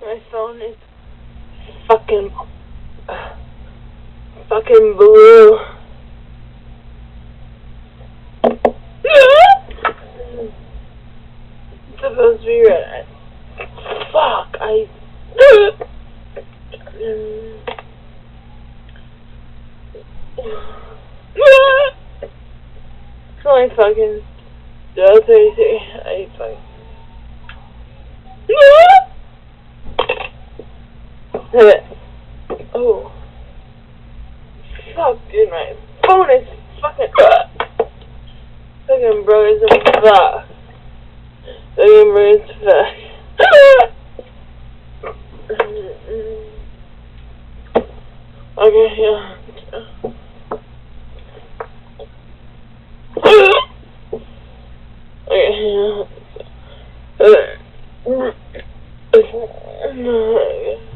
My phone is fucking blue. It's supposed to be red. Fuck, it's only fucking 0:33. I fucking. Oh. Fuck, dude, my phone is fucking broken as fuck. Fucking broken as fuck. Okay, yeah. Okay, yeah.